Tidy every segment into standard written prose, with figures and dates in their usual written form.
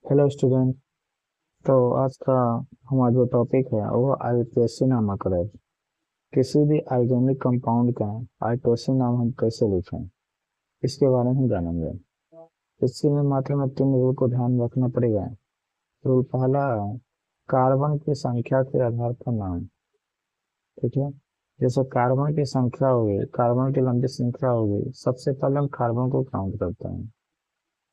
Hello student. तो आज का हमारा जो टॉपिक है वो आईयूपीएसी नामक है। किसी भी ऑर्गेनिक कंपाउंड का आईयूपीएसी नाम हम कैसे लिखें, इसके बारे में हम जानेंगे। इसके लिए मात्र में तीन रूल को ध्यान रखना पड़ेगा। रूल पहला, कार्बन की संख्या के आधार पर नाम। ठीक है। जैसे कार्बन की संख्या हो गई, कार्बन की लंबी श्रृंखला हो गई, सबसे पहले हम कार्बन को काउंट करते हैं।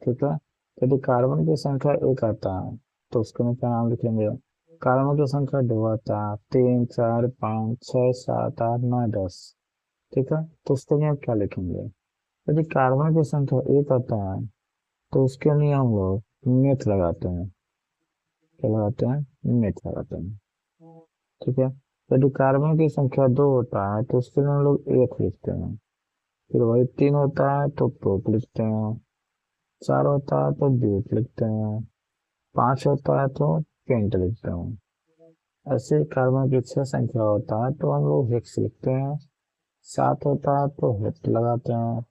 ठीक है। यदि कार्बन की संख्या एक आता है तो उसके में क्या नाम लिखेंगे। कार्बन की संख्या दो आता है, तीन, चार, पाँच, छः, सात, आठ, नौ, 10। ठीक है। तो उसके लिए हम क्या लिखेंगे। यदि कार्बन की संख्या एक आता है तो उसके लिए हम लोग मेथ लगाते हैं। क्या लगाते हैं, मेथ लगाते हैं। ठीक है। यदि कार्बन की संख्या दो होता है तो उसके लिए हम लोग एक लिखते हैं। फिर वही तीन होता है तो प्रोप लिखते हैं। चार होता है तो ब्यूट लिखते हैं। पांच होता है तो पेंट लिखते हैं। ऐसे कार्बन की छह संख्या होता है तो हम लोग हेक्स लिखते हैं। सात होता है तो हेक्स लगाते हैं।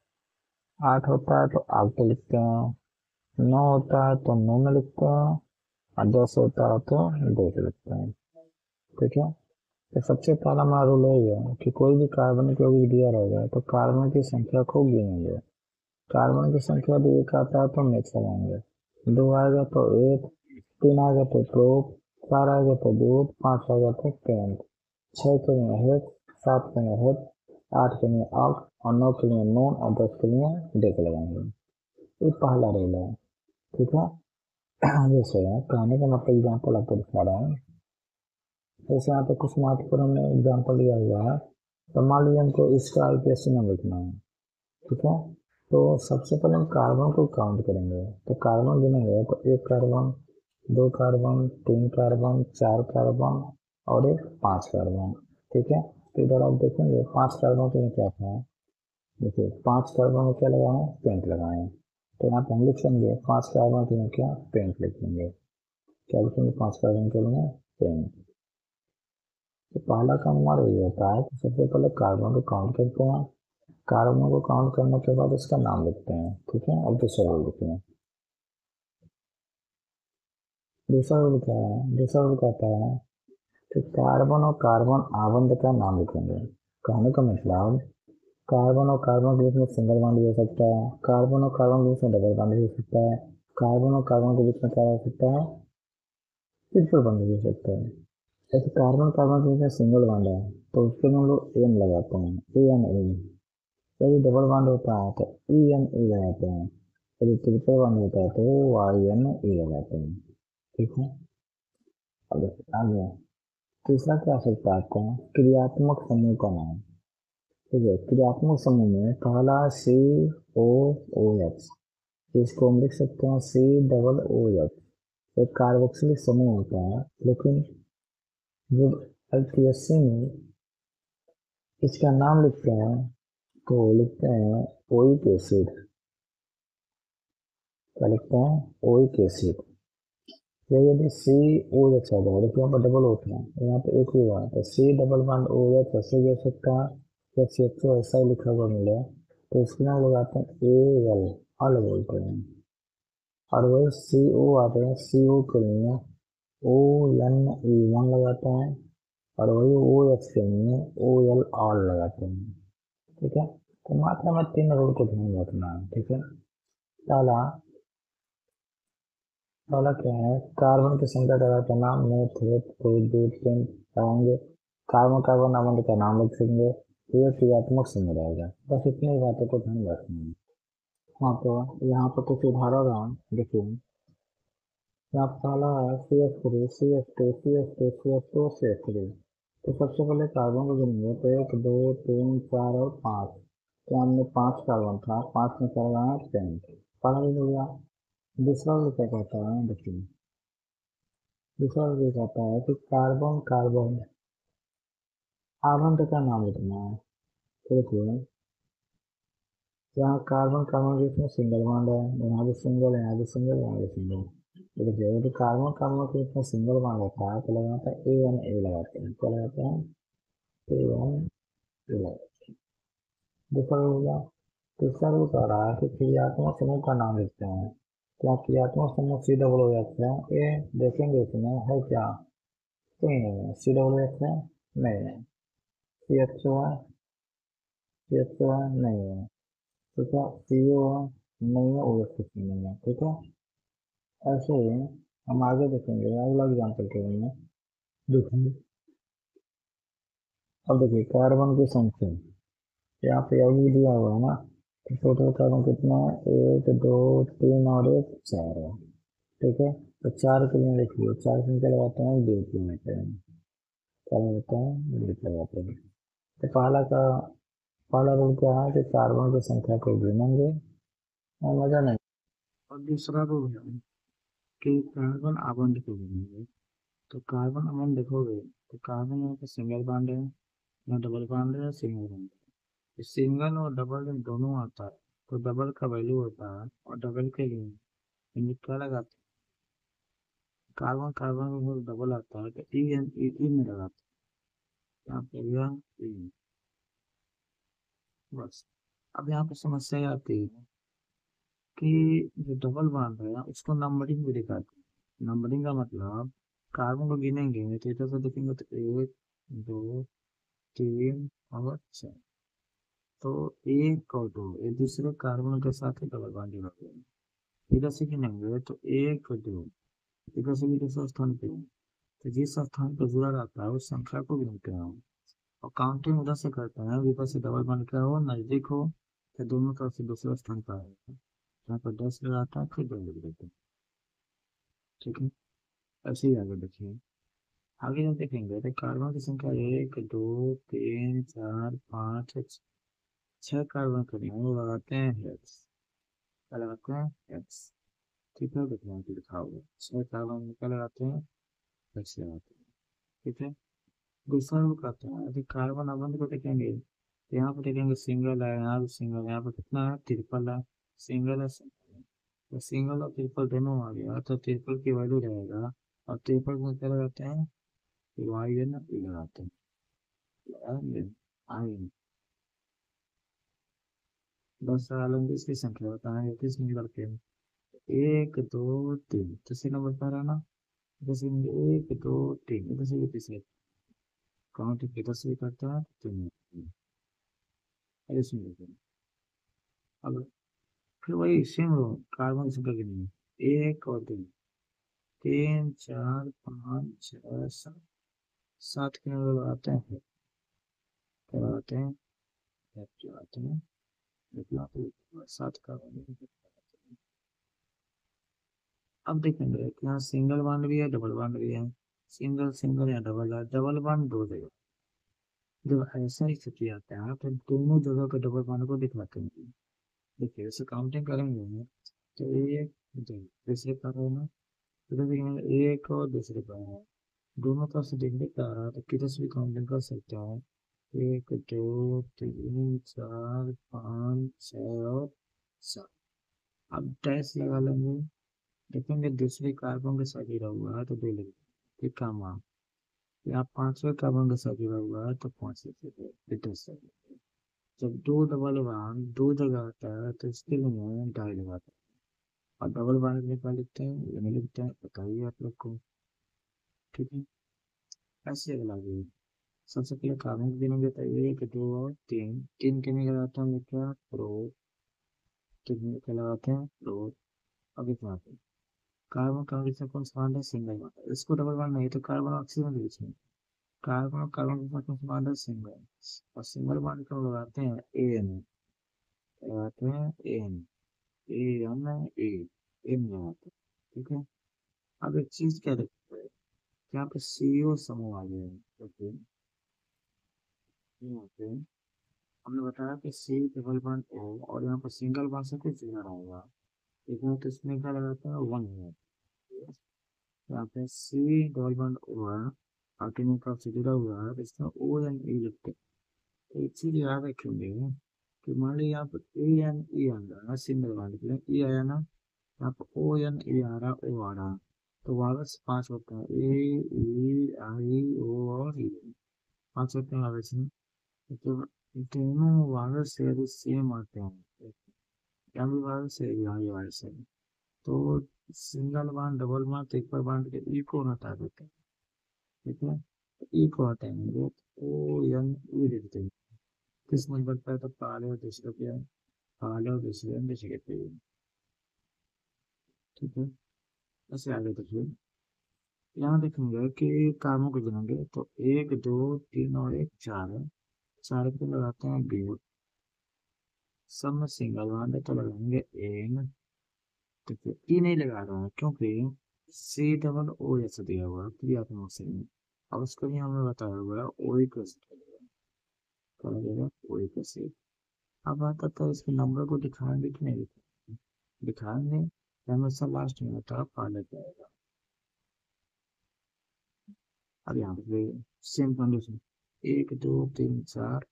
आठ होता है तो आक्ट लिखते हैं। नौ होता है तो नौ में लिखते हैं। और 10 होता है तो डेट लिखते हैं। ठीक है। तो सबसे पहला हमारा रूल है कि कोई भी कार्बन को भी दिया रहेगा तो कार्बन की संख्या को गिनेंगे। कार्बन की संख्या भी एक आता है तो नेक्स्ट लगाएंगे। दो आएगा तो एक, तीन आएगा तो प्रोप, चार आएगा तो दूध, पाँच आएगा तो पेंट, छः के लिए हेड, सात के लिए हेड, आठ के लिए आउट और नौ के लिए नोन और 10 के लिए डेक लगाएंगे। ये पहला रूल है। ठीक है। जैसे कहने का मतलब एग्जाम्पल आपको दिखा रहा हूँ। जैसे यहाँ पे कुछ महत्वपूर्ण हमने एग्जाम्पल दिया हुआ है। तो मान लीजिए हमको इसका आईपीएससी नाम लिखना है। ठीक है। तो सबसे पहले हम कार्बन को काउंट करेंगे। तो कार्बन गिनेंगे तो एक कार्बन, दो कार्बन, तीन कार्बन, चार कार्बन और एक पांच कार्बन। ठीक है। तो इधर आप देखेंगे पांच कार्बन के लिए क्या था। देखिए पांच कार्बन में क्या लगाए, पेंट लगाए। तो यहाँ पे हम लिख लेंगे पांच कार्बन के लिए क्या, पेंट लिख लेंगे। क्या लिखेंगे, पांच कार्बन के लिए पेंट। तो पहला काम हमारा ये होता है कि सबसे पहले कार्बन को काउंट करते हैं। कार्बन को काउंट करने के बाद उसका नाम लिखते हैं। ठीक है। अब दूसरा रूल लिखते हैं। दूसरा रूल क्या है, दूसरा रूल कहता है कि कार्बन और कार्बन आवंत का नाम लिखेंगे। कहने का मतलब कार्बन और कार्बन के बीच में सिंगल बॉन्ड भी हो सकता है, कार्बन और कार्बन के बीच में डबल बॉन्ड भी हो सकता है, कार्बन और कार्बन के बीच में क्या हो सकता है, ट्रिपल बॉन्ड भी हो सकता है। जैसे कार्बन कार्बन के बीच में सिंगल बॉन्ड है तो उसके में हम लोग एन लगाते हैं, ए एन ए। यदि डबल बॉन्ड होता है तो ई एन ए लगाते हैं। यदि ट्रिपल बॉन्ड होता है तो वाई एन ए लगाते हैं। ठीक है। अब आगे तीसरा क्या आ सकता है आपका, क्रियात्मक समूह का नाम। ठीक है। क्रियात्मक समूह में पहला सी ओ ओ एच, इसको हम लिख सकते हैं सी डबल ओ एच। एक कार्बोक्सिलिक समूह होता है, लेकिन जब एलपीएससी में इसका नाम लिखते हैं तो लिखते हैं ओइक एसिड। क्या लिखते हैं, ओइक एसिड। या यदि सी ओ एच आ जाए, देखिए यहाँ पर डबल होता है, यहाँ पे एक ही हुआ है तो C double one O H ऐसे भी हो सकता है। या सी एच ओ ऐसा ही लिखा हुआ मिले तो इसके नाम लगाते हैं ए एल, अल बोलते हैं। और वही सी ओ आते हैं, सी ओ के लिए ओ एन ई वन लगाते हैं। और वही ओ एच के लिए ओ एल ऑल लगाते हैं। ठीक है। तो मात्रा में तीन रूल को ध्यान रखना है। ठीक है। पहला, पहला क्या है, कार्बन की संख्या का का नाम में थे कोई दो तीन लगाएंगे। कार्बन कार्बन नाम का नाम लिख देंगे। ये क्रियात्मक समूह रहेगा। बस इतनी ही बातों को ध्यान रखना है। हाँ तो यहाँ पर कुछ उदाहरण है, देखिए यहाँ पे पहला है C H three, C H two, C H two, C H two, C H three. तो सबसे पहले कार्बन को गिनेंगे तो एक, दो, तीन, चार और पाँच। तो हमने पांच कार्बन था, पांच में क्या लगाया, पेंट। पहला भी हो गया। दूसरा भी क्या कहता है, देखिए दूसरा ये कहता है कि कार्बन कार्बन आवंत का नाम लिखना है। तो देखिए यहाँ कार्बन कार्बन के इसमें सिंगल बॉन्ड है, यहाँ भी सिंगल है, यहाँ भी सिंगल, यहाँ भी सिंगल। तो देखिए यदि कार्बन कार्बन के इसमें सिंगल बॉन्ड होता है तो लगाता है ए एन ए लगाते हैं। क्या लगाते हैं, ए एन ए लगाते हैं। दूसरा हो गया। तीसरा रूल कह रहा है कि क्रियात्मक समूह का नाम लिखते हैं। क्या किया तो उसमें सी डबल हो जाता है। ये देखेंगे इसमें है क्या, कोई नहीं है। सी डबल है नहीं है। सी एच ओ है, सी एच ओ है नहीं है। ठीक है, सी ओ है नहीं है, ओ एस कुछ नहीं है। ठीक है, ऐसे ही हम आगे देखेंगे अगला एग्जाम्पल के लिए देखेंगे। अब देखिए कार्बन की संख्या यहाँ पे अभी दिया हुआ है ना, तो टोटल कार्बन कितना है, एक दो तीन और एक चार है। ठीक है, तो चार के लिए लिखिए, चार के लिए लगाते हैं दो किलोमीटर, क्या लगाते हैं दो लगाते हैं। तो पहला रूल क्या है कि कार्बन की संख्या को गिनेंगे और मजा नहीं। और दूसरा रूल है कि कार्बन आवंट को गिनेंगे। तो कार्बन आवंट देखोगे तो कार्बन यहाँ पे सिंगल बॉन्ड है, यहाँ डबल बॉन्ड है, सिंगल बॉन्ड है। सिंगल और डबल दोनों आता है, तो डबल का वैल्यू होता है, और डबल के लिए यूनिट क्या लगाते हैं, कार्बन कार्बन में डबल आता है तो ई एन ई में लगाते हैं, यहाँ पे यह ई। बस, अब यहाँ पे समस्या आती है कि जो डबल बॉन्ड है उसको नंबरिंग भी दिखाते हैं। नंबरिंग का मतलब कार्बन को गिनेंगे तो इधर से देखेंगे तो एक दो तीन और चार, तो एक और दो एक दूसरे कार्बन के साथ ही डबल बॉन्ड होते हैं। इधर से गिनेंगे तो एक दो, इधर से भी दूसरे स्थान पे, तो जिस स्थान पर जुड़ा रहता है उस संख्या को गिनते हैं हम। और काउंटिंग उधर से करते हैं, ऊपर से डबल बॉन्ड क्या हो नजदीक हो, तो दोनों तरफ से दूसरे स्थान पर आएगा। यहाँ पर 10 लगाता है फिर 2 लिख देते हैं। ठीक है, ऐसे ही आगे देखिए। आगे जब देखेंगे तो कार्बन की संख्या एक दो तीन चार पाँच छह कार्बन के लिए वो लगाते हैं हेक्स। क्या लगाते हैं हेक्स। ठीक है, देखिए यहाँ पे लिखा हुआ है, छह कार्बन में क्या लगाते हैं, हेक्स लगाते हैं। ठीक है, दूसरा रूल कहते हैं यदि कार्बन अबंध को देखेंगे तो यहाँ पर देखेंगे सिंगल है, यहाँ भी सिंगल है, यहाँ पर कितना है ट्रिपल है। सिंगल है सिंगल है, तो सिंगल और ट्रिपल दोनों आ गया, तो ट्रिपल की वैल्यू रहेगा। और ट्रिपल में क्या लगाते हैं, वाई है ना ई लगाते हैं। आई 10 सालों की इसकी संख्या बताएं, किस नंबर के एक दो तीन, तीसरे नंबर पर है ना। जैसे एक दो तीन, इधर से भी तीसरे काउंट इधर से भी करता है तीन। इसमें देखो, अब फिर वही सेम कार्बन की संख्या कितनी है, एक और तीन, तीन चार पाँच छः सात, सात के नंबर लगाते हैं फिर क्या लगाते हैं, लगाते हैं इतना तो सात कार्बन। अब देखेंगे कि यहाँ सिंगल बॉन्ड भी है डबल बॉन्ड भी है। सिंगल सिंगल या डबल है, डबल बॉन्ड दो जगह। जब ऐसा स्थिति आता है तो दोनों जगह के डबल बॉन्ड को दिखलाते हैं। देखिए ऐसे काउंटिंग करेंगे तो एक दो, दूसरे पर है ना, तो देखेंगे एक और दूसरे पर है, दोनों तरफ से देखने का आ रहा है तो किधर से भी काउंटिंग कर सकते हैं। एक दो तीन चार पाँच छः और सात। अब डैश लगा लेंगे, देखेंगे दूसरे कार्बन के साथ जुड़ा हुआ है तो दो लगे, ठीक काम हुआ। यहाँ पांचवें कार्बन के साथ जुड़ा हुआ है तो पांच लिखे से। जब दो डबल बॉन्ड दो जगह आता है तो इसके लिए मैं डाई लगाता हूँ। और डबल बॉन्ड के लिए क्या लिखते हैं, ये नहीं लिखते हैं, बताइए आप लोग को। ठीक है, ऐसे अगला भी सबसे पहले कार्बन के गिनेंगे तो एक दो और तीन, तीन के लिए लगाते हैं क्या प्रो, तीन के लगाते हैं प्रो। अब इतना कार्बन कार्बन के साथ कौन सा बॉन्ड है, सिंगल बॉन्ड है, इसको डबल बॉन्ड नहीं तो कार्बन ऑक्सीजन के बीच में कार्बन और कार्बन के साथ कौन सा बॉन्ड है, सिंगल। और सिंगल बॉन्ड को लगाते हैं ए एन, लगाते हैं N, A N A, N लगाते हैं। ठीक है, अब एक चीज क्या देखते हैं, यहाँ पे सीओ समूह आ गया है। ओके, यहाँ पे हमने बताया कि सी डबल बॉन्ड ओ, और यहाँ पर सिंगल बॉन्ड से कुछ जुड़ा रहेगा, इतना तो इसमें क्या लगाता है वन है। यहाँ पे सी डबल बॉन्ड ओ है, और तीनों तरफ से जुड़ा हुआ है तो इसमें ओ एन ई लिखते हैं। तो एक चीज याद रखेंगे कि मान लीजिए यहाँ पर ए एन ई आ रहा है, सिंगल बॉन्ड के लिए ई आया ना, यहाँ पर ओ एन ए आ रहा, ओ आ रहा, तो वापस पांच होता है, ए ई आई ओ और ई, पांच होते हैं वापस में। तो दोनों वापस से यदि सेम आते हैं, यहाँ भी वापस से यहाँ भी वापस से, तो single bond double bond triple bond के ई को हटा देते हैं। ठीक है, ई को हटाएंगे तो ओ एन ई लिखते हैं। किस नंबर पर है तो पहले और दूसरे पे है, पहले और दूसरे में जगह पे है। ठीक है, ऐसे आगे देखिए। यहाँ देखेंगे कि कामों को गिनेंगे तो एक दो तीन और एक चार है। चार को लगाते हैं बी, सब में सिंगल बांड है तो लगाएंगे एन। तो फिर ई नहीं लगा रहा है क्योंकि सी डबल ओ ऐसे दिया हुआ है क्रियात्मक से। अब उसको भी हमें बताया हुआ है ओ इक्वल क्या लगेगा ओ इक्वल सी। अब आता था इसके नंबर को दिखाएंगे कि नहीं दिखाएंगे, दिखाएंगे हमेशा लास्ट में होता है पहले जाएगा। अब यहाँ पे सेम कंडीशन, एक दो तीन चार,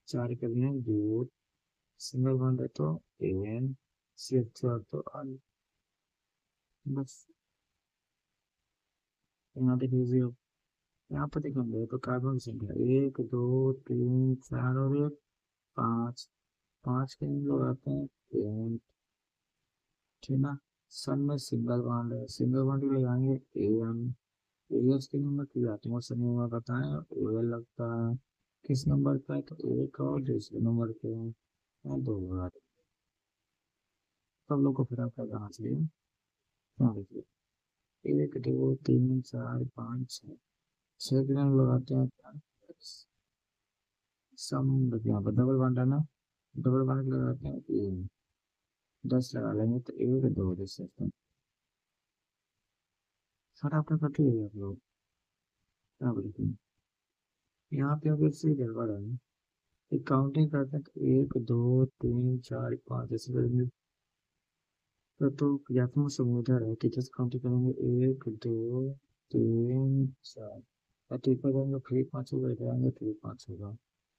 चार के लिए दो, सिंगल बन है तो एन, सी अच्छा तो अन, बस। यहाँ देखिए, यहाँ पर देखेंगे तो कार्बन की संख्या एक दो तीन चार और एक पाँच। पाँच के हम लोग आते हैं पेंट। ठीक ना, सन में सिंगल बॉन्ड है, सिंगल बॉन्ड लगाएंगे एन। एस के नंबर की आत्मा समूह बताएं ओएल लगता है। किस नंबर का है तो एक और दूसरे नंबर पे है, और दो लगा दें। सब लोग को फिर आपका कहाँ चाहिए, हाँ देखिए, एक दो तीन चार पाँच छः, छः के हम लगाते हैं सम। देखिए यहाँ पर डबल बॉन्ड है ना, डबल बॉन्ड लगाते हैं तीन, 10 लगा लेंगे तो एक दो जैसे फटाफट ही है आप लोग। क्या बोलते हैं, यहाँ पे अगर से गड़बड़ है, एक काउंटिंग करते हैं तो एक दो तीन चार पाँच ऐसे करेंगे। तो क्रियात्मक समुदाय है कि जैसे काउंटिंग करेंगे एक दो तीन चार, और ट्रिपल करेंगे फिर पाँच होगा, करेंगे फिर पाँच होगा।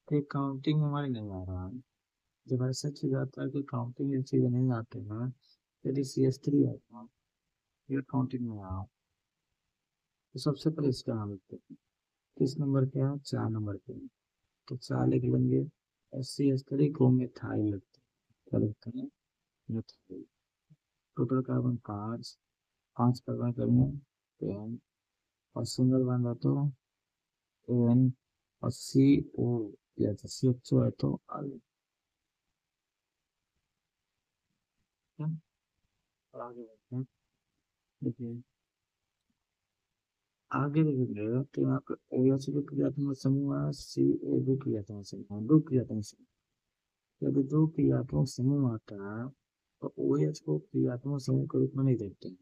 तो ये काउंटिंग हमारे नहीं आ रहा है। जब ऐसा चीज आता है कि काउंटिंग ये चीजें नहीं आते हैं, यदि सी एस थ्री आता है, ये काउंटिंग में आ, तो सबसे पहले इसका नाम लिखते हैं। किस नंबर पे है, चार नंबर पे है, तो चार लिख लेंगे। एस सी एस थ्री को मिथाइल लिखते हैं, क्या लिखते हैं, मिथाइल। टोटल कार्बन पाँच, पाँच कार्बन करेंगे टेन, और सिंगल बन रहा तो एन, और सी ओ या सी एच ओ है तो अल। आगे बढ़ते हैं, देखिए आगे देखेंगे तो यहाँ पे ओ एच भी क्रियात्मक समूह है, सी ओ भी क्रियात्मक समूह है, दो क्रियात्मक समूह। यदि दो क्रियात्मक समूह आता है तो ओ एच को क्रियात्मक समूह के रूप में नहीं देखते हैं,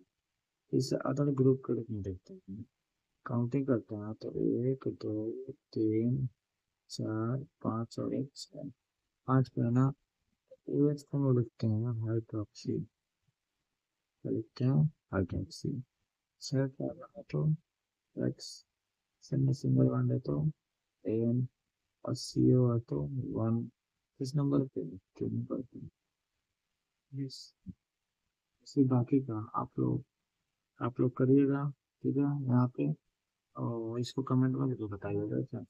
इसे अदर ग्रुप के रूप में देखते हैं। काउंटिंग करते हैं तो एक दो तीन चार पाँच और एक छः। पाँच पे है ना, ओ एच को हम लोग लिखते हैं हाइड्रोक्सी, क्या लिखते हैं, हाइड्रोक्सी। छः क्या बना तो एक्स, सिंगल सिंगल बॉन्ड है तो एन, और सी ओ है तो वन। किस नंबर पे, टू नंबर पे। यस, इसी बाकी का आप लोग करिएगा। ठीक है यहाँ पे, और इसको कमेंट में जरूर बताइएगा, अच्छा।